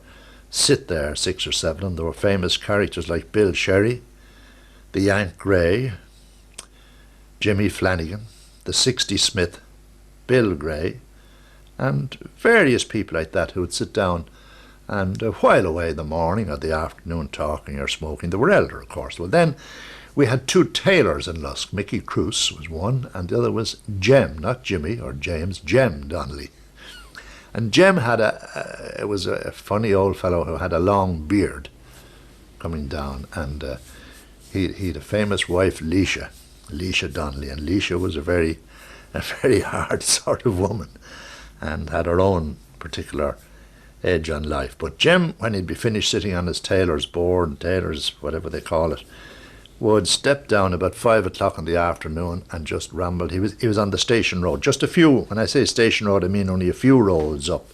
sit there, 6 or 7, and there were famous characters like Bill Sherry, the Yank Gray, Jimmy Flanagan, the 60 Smith, Bill Gray, and various people like that who would sit down and while away the morning or the afternoon talking or smoking. They were elder, of course. Well, then we had 2 tailors in Lusk. Mickey Cruce was one, and the other was Jem, not Jimmy or James, Jem Donnelly. And Jem had it was a funny old fellow who had a long beard coming down, and he had a famous wife, Leisha Donnelly, and Leisha was a very hard sort of woman, and had her own particular edge on life. But Jem, when he'd be finished sitting on his tailor's board, tailor's whatever they call it, would step down about 5 o'clock in the afternoon and just rambled. He was on the station road, just a few. When I say station road, I mean only a few roads up,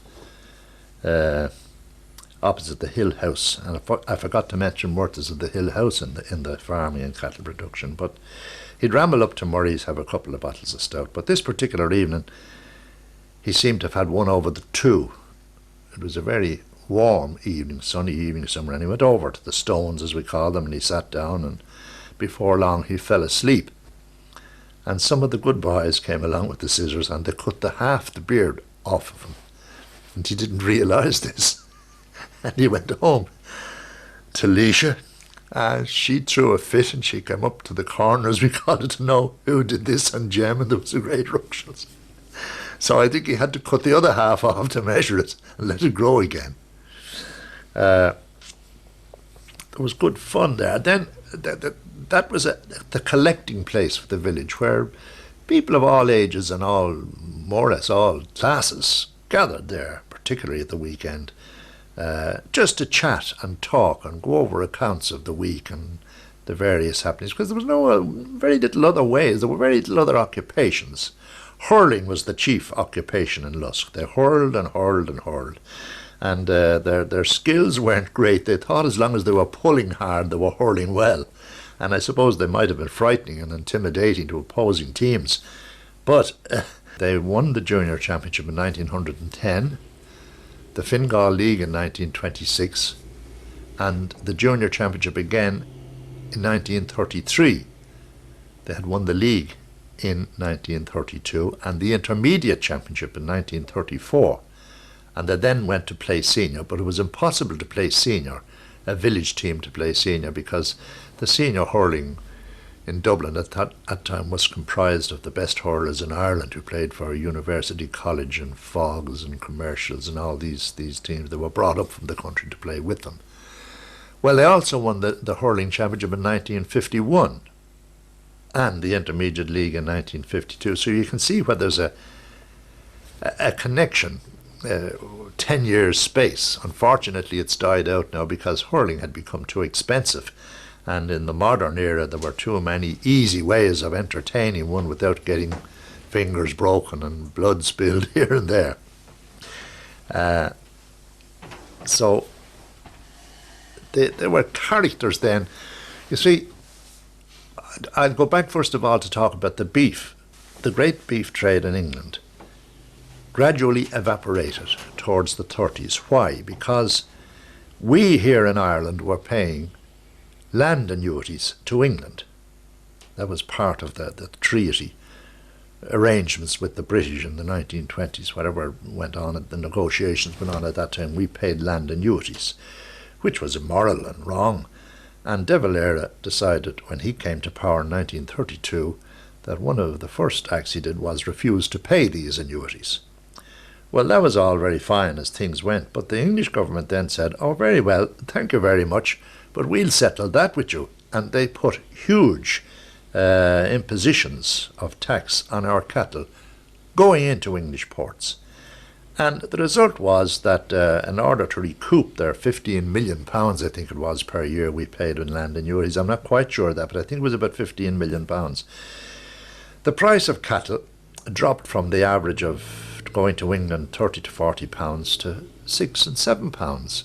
opposite the Hill House. And I forgot to mention Murta's of the Hill House in the farming and cattle production. But he'd ramble up to Murray's, have a couple of bottles of stout. But this particular evening, he seemed to have had one over the 2. It was a very warm evening, sunny evening somewhere, and he went over to the stones, as we call them, and he sat down, and before long he fell asleep. And some of the good boys came along with the scissors and they cut half the beard off of him. And he didn't realise this. And he went home to Leisha, and she threw a fit, and she came up to the corner, as we call it, to know who did this on Jem, and there was a great ructions. So I think he had to cut the other half off to measure it and let it grow again. There was good fun there. Then that was the collecting place for the village, where people of all ages and all, more or less all classes, gathered there, particularly at the weekend, just to chat and talk and go over accounts of the week and the various happenings, because there was very little other ways, there were very little other occupations. Hurling was the chief occupation in Lusk. They hurled and hurled and hurled. And their skills weren't great. They thought as long as they were pulling hard, they were hurling well. And I suppose they might have been frightening and intimidating to opposing teams. But they won the Junior Championship in 1910, the Fingal League in 1926, and the Junior Championship again in 1933. They had won the league in 1932 and the Intermediate Championship in 1934. And they then went to play senior, but it was impossible to play senior, a village team to play senior, because the senior hurling in Dublin at that time was comprised of the best hurlers in Ireland who played for University College and Fogs and Commercials and all these teams. They were brought up from the country to play with them. Well, they also won the hurling championship in 1951 and the Intermediate League in 1952. So you can see where there's a connection. 10 years space. Unfortunately, it's died out now because hurling had become too expensive, And in the modern era, there were too many easy ways of entertaining one without getting fingers broken and blood spilled here and there. So there were characters then. You see, I'll go back first of all to talk about the beef. The great beef trade in England gradually evaporated towards the 30s. Why? Because we here in Ireland were paying land annuities to England. That was part of the treaty arrangements with the British in the 1920s, whatever went on, the negotiations went on at that time. We paid land annuities, which was immoral and wrong. And De Valera decided, when he came to power in 1932, that one of the first acts he did was refuse to pay these annuities. Well, that was all very fine as things went, but the English government then said, oh, very well, thank you very much, but we'll settle that with you. And they put huge impositions of tax on our cattle going into English ports. And the result was that in order to recoup their £15 million, I think it was, per year we paid in land annuities, I'm not quite sure of that, but I think it was about £15 million. The price of cattle dropped from the average of going to England £30 to £40 to £6 and £7.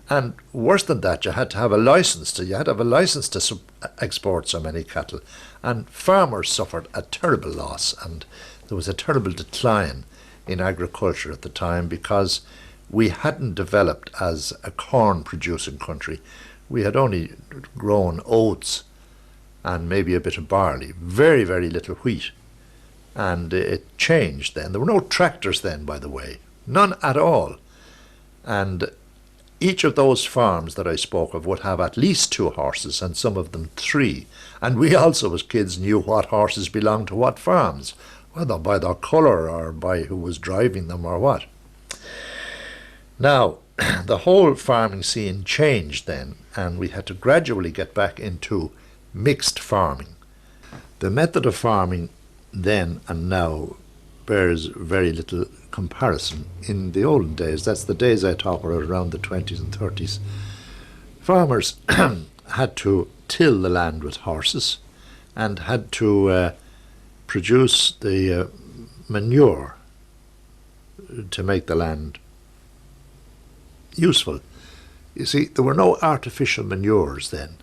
And worse than that, you had to have a license to export so many cattle. And farmers suffered a terrible loss, and there was a terrible decline in agriculture at the time because we hadn't developed as a corn producing country. We had only grown oats and maybe a bit of barley, very, very little wheat. And it changed then. There were no tractors then, by the way, none at all. And each of those farms that I spoke of would have at least 2 horses, and some of them 3. And we also, as kids, knew what horses belonged to what farms, whether by their colour or by who was driving them or what. Now, the whole farming scene changed then, and we had to gradually get back into mixed farming. The method of farming then and now bears very little comparison. In the olden days, that's the days I talk about, around the 20s and 30s, farmers had to till the land with horses and had to produce the manure to make the land useful. You see, there were no artificial manures then,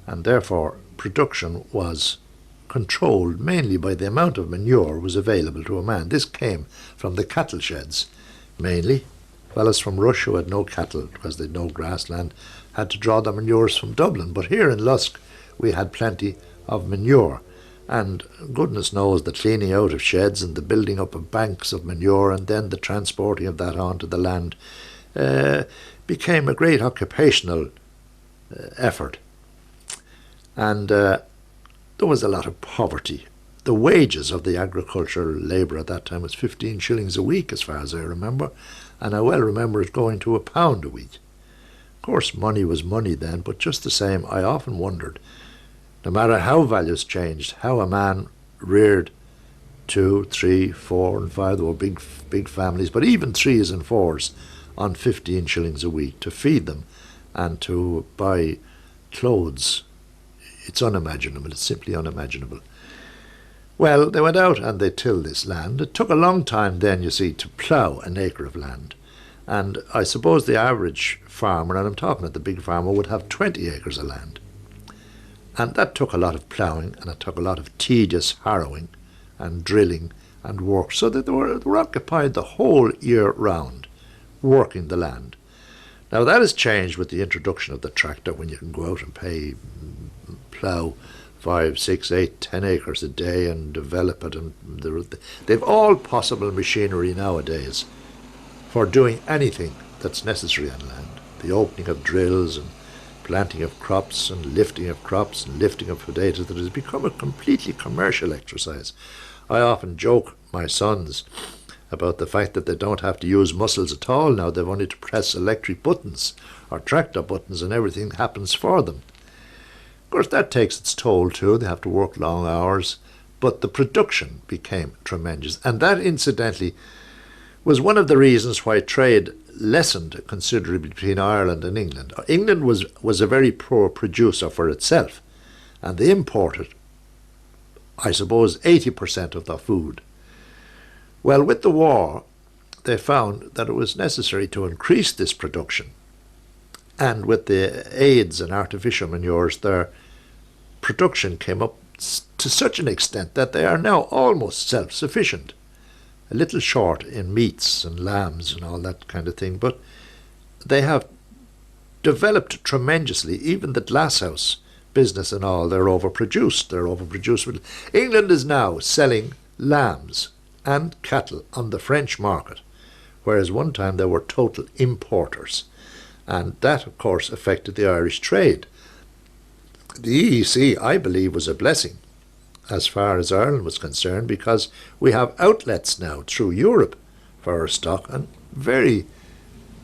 and therefore production was controlled mainly by the amount of manure was available to a man. This came from the cattle sheds, mainly. Fellows from Rush who had no cattle, because they had no grassland, had to draw the manures from Dublin. But here in Lusk, we had plenty of manure. And goodness knows the cleaning out of sheds and the building up of banks of manure and then the transporting of that onto the land became a great occupational effort. And there was a lot of poverty. The wages of the agricultural labour at that time was 15 shillings a week, as far as I remember, and I well remember it going to £1 a week. Of course, money was money then, but just the same, I often wondered, no matter how values changed, how a man reared 2, 3, 4 and 5, there were big families, but even 3s and 4s on 15 shillings a week to feed them and to buy clothes. It's unimaginable, it's simply unimaginable. Well, they went out and they tilled this land. It took a long time then, you see, to plough an acre of land. And I suppose the average farmer, and I'm talking about the big farmer, would have 20 acres of land. And that took a lot of ploughing, and it took a lot of tedious harrowing and drilling and work, so that they were occupied the whole year round, working the land. Now that has changed with the introduction of the tractor, when you can go out and plough 5, 6, 8, 10 acres a day and develop it, and they've all possible machinery nowadays for doing anything that's necessary on land. The opening of drills and planting of crops and lifting of crops and lifting of potatoes, that has become a completely commercial exercise. I often joke my sons about the fact that they don't have to use muscles at all now. They've only to press electric buttons or tractor buttons and everything happens for them. Of course, that takes its toll too. They have to work long hours, but the production became tremendous. And that, incidentally, was one of the reasons why trade lessened considerably between Ireland and England. England was a very poor producer for itself, and they imported, I suppose, 80% of their food. Well, with the war, they found that it was necessary to increase this production. And with the aids and artificial manures, their production came up to such an extent that they are now almost self-sufficient. A little short in meats and lambs and all that kind of thing, but they have developed tremendously. Even the glasshouse business and all, they're overproduced. England is now selling lambs and cattle on the French market, whereas one time they were total importers. And that, of course, affected the Irish trade. The EEC, I believe, was a blessing as far as Ireland was concerned, because we have outlets now through Europe for our stock, and very,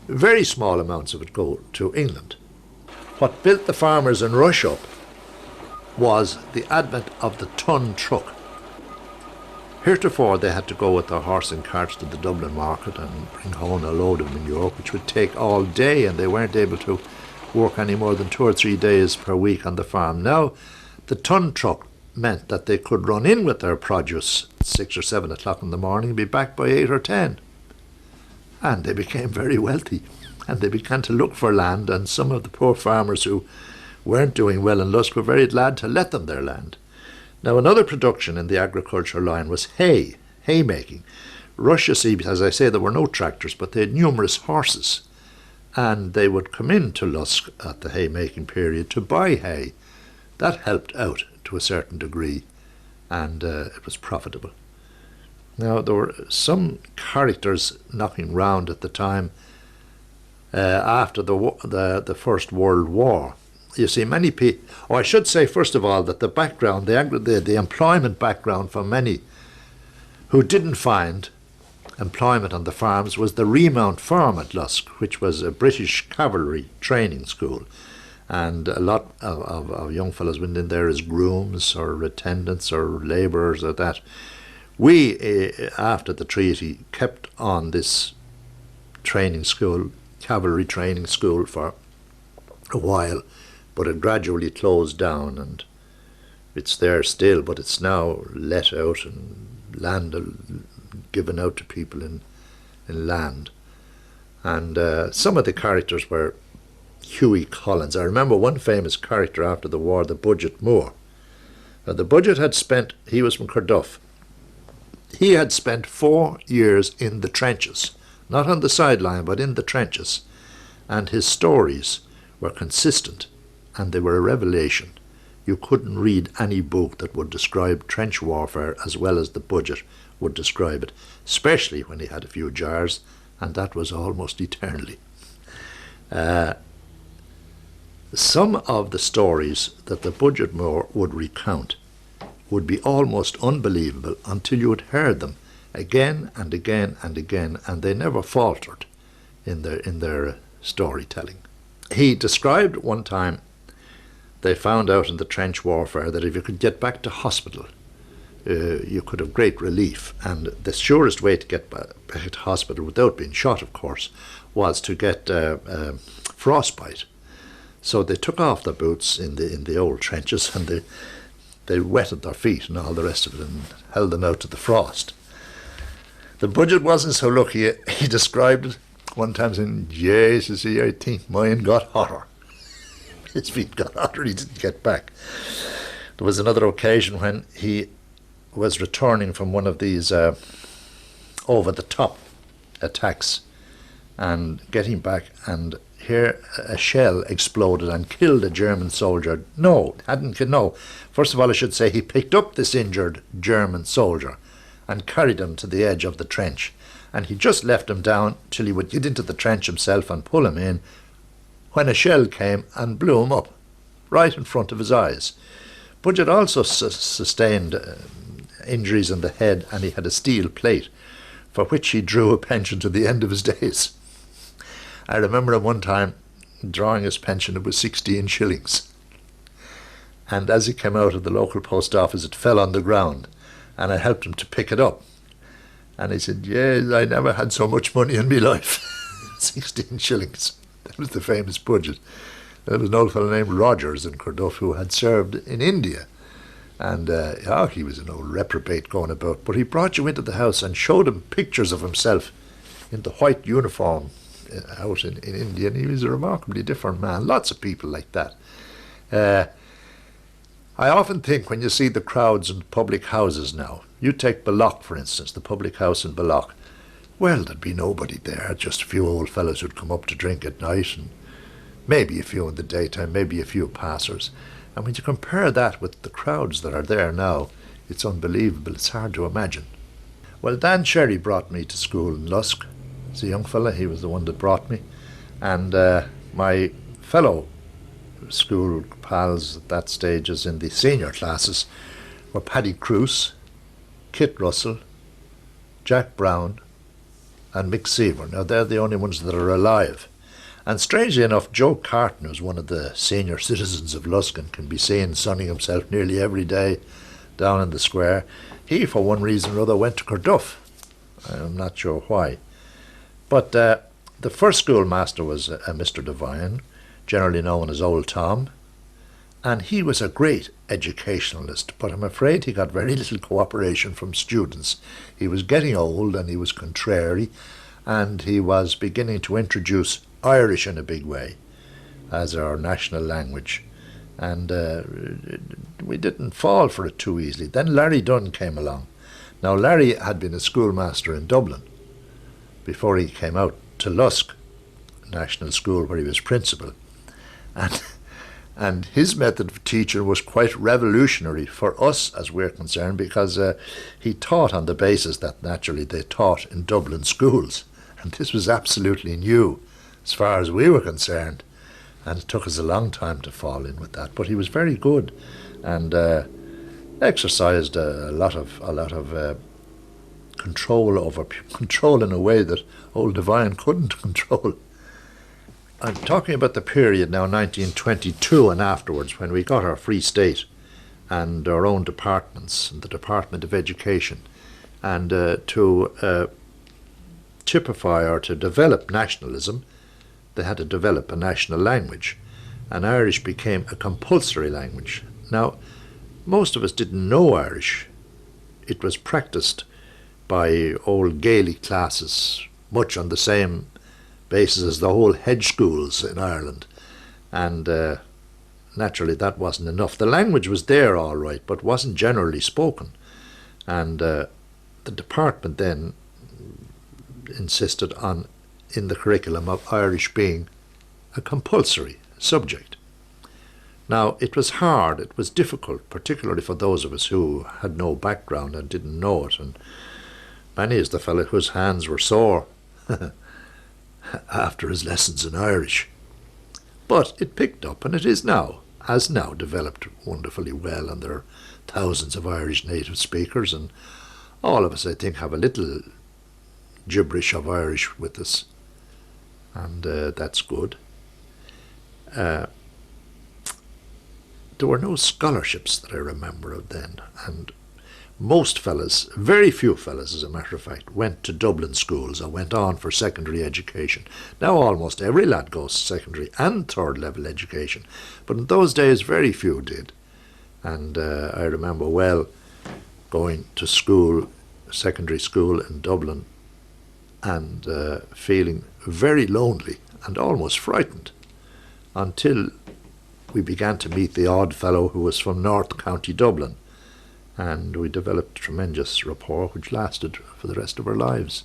very small amounts of it go to England. What built the farmers in Rush up was the advent of the ton truck. Heretofore they had to go with their horse and carts to the Dublin market and bring home a load of manure, which would take all day, and they weren't able to work any more than 2 or 3 days per week on the farm. Now the ton truck meant that they could run in with their produce at 6 or 7 o'clock in the morning and be back by 8 or 10. And they became very wealthy, and they began to look for land, and some of the poor farmers who weren't doing well in Lusk were very glad to let them their land. Now, another production in the agricultural line was haymaking. Rush, you see, as I say, there were no tractors, but they had numerous horses, and they would come into Lusk at the haymaking period to buy hay. That helped out to a certain degree, and it was profitable. Now, there were some characters knocking round at the time after the First World War. You see, many people... Oh, I should say, first of all, that the background, the employment background for many who didn't find employment on the farms was the Remount Farm at Lusk, which was a British cavalry training school. And a lot of young fellows went in there as grooms or attendants or labourers or that. We, after the treaty, kept on this training school, cavalry training school, for a while, but it gradually closed down, and it's there still, but it's now let out and land given out to people in land. And some of the characters were Hughie Collins. I remember one famous character after the war, the Budget Moore. Now, the Budget he was from Carduff. He had spent 4 years in the trenches, not on the sideline, but in the trenches. And his stories were consistent, and they were a revelation. You couldn't read any book that would describe trench warfare as well as the Budget would describe it, especially when he had a few jars, and that was almost eternally. Some of the stories that the Budget Moore would recount would be almost unbelievable until you had heard them again and again and again, and they never faltered in their storytelling. He described one time they found out in the trench warfare that if you could get back to hospital, you could have great relief. And the surest way to get back to hospital, without being shot, of course, was to get frostbite. So they took off their boots in the old trenches, and they wetted their feet and all the rest of it and held them out to the frost. The Budget wasn't so lucky. He described it one time saying, "Jesus, I think mine got hotter." His feet got hotter, he didn't get back. There was another occasion when he was returning from one of these over-the-top attacks and getting back, and here a shell exploded and killed a German soldier. No. First of all, I should say he picked up this injured German soldier and carried him to the edge of the trench. And he just left him down till he would get into the trench himself and pull him in, when a shell came and blew him up right in front of his eyes. Budget also sustained injuries in the head, and he had a steel plate for which he drew a pension to the end of his days. I remember at one time drawing his pension, it was 16 shillings. And as he came out of the local post office, it fell on the ground, and I helped him to pick it up. And he said, "Yes, I never had so much money in my life." 16 shillings. That was the famous budget. There was an old fellow named Rogers in Carduff who had served in India. And he was an old reprobate going about. But he brought you into the house and showed him pictures of himself in the white uniform out in India. And he was a remarkably different man. Lots of people like that. I often think when you see the crowds in public houses now, you take Balloch, for instance, the public house in Balloch. Well, there'd be nobody there, just a few old fellows who'd come up to drink at night, and maybe a few in the daytime, maybe a few passers. And when you compare that with the crowds that are there now, it's unbelievable. It's hard to imagine. Well, Dan Sherry brought me to school in Lusk. As a young fella, he was the one that brought me. And my fellow school pals at that stage, as in the senior classes, were Paddy Cruce, Kit Russell, Jack Brown, and Mick Seaver. Now, they're the only ones that are alive. And strangely enough, Joe Carton, who's one of the senior citizens of Lusk and can be seen sunning himself nearly every day down in the square, he, for one reason or other, went to Carduff. I'm not sure why. But the first schoolmaster was a Mr. Devine, generally known as Old Tom, and he was a great educationalist, but I'm afraid he got very little cooperation from students. He was getting old and he was contrary, and he was beginning to introduce Irish in a big way as our national language. And we didn't fall for it too easily. Then Larry Dunn came along. Now, Larry had been a schoolmaster in Dublin before he came out to Lusk National School, where he was principal. And his method of teaching was quite revolutionary for us, as we're concerned, because he taught on the basis that naturally they taught in Dublin schools. And this was absolutely new as far as we were concerned. And it took us a long time to fall in with that. But he was very good and exercised a lot of control in a way that old Devine couldn't control. I'm talking about the period now, 1922 and afterwards, when we got our Free State and our own departments, and the Department of Education, and to typify or to develop nationalism, they had to develop a national language, and Irish became a compulsory language. Now, most of us didn't know Irish. It was practiced by old Gaelic classes, much on the same basis as the whole hedge schools in Ireland, and naturally that wasn't enough. The language was there all right, but wasn't generally spoken, and the department then insisted on, in the curriculum, of Irish being a compulsory subject. Now, it was hard, it was difficult, particularly for those of us who had no background and didn't know it, and many is the fellow whose hands were sore after his lessons in Irish. But it picked up, and it has now developed wonderfully well, and there are thousands of Irish native speakers, and all of us, I think, have a little gibberish of Irish with us, and that's good. There were no scholarships that I remember of then, and most fellas, very few fellas as a matter of fact, went to Dublin schools or went on for secondary education. Now almost every lad goes to secondary and third level education, but in those days very few did. And I remember well going to school, secondary school in Dublin, and feeling very lonely and almost frightened until we began to meet the odd fellow who was from North County Dublin, and we developed tremendous rapport which lasted for the rest of our lives.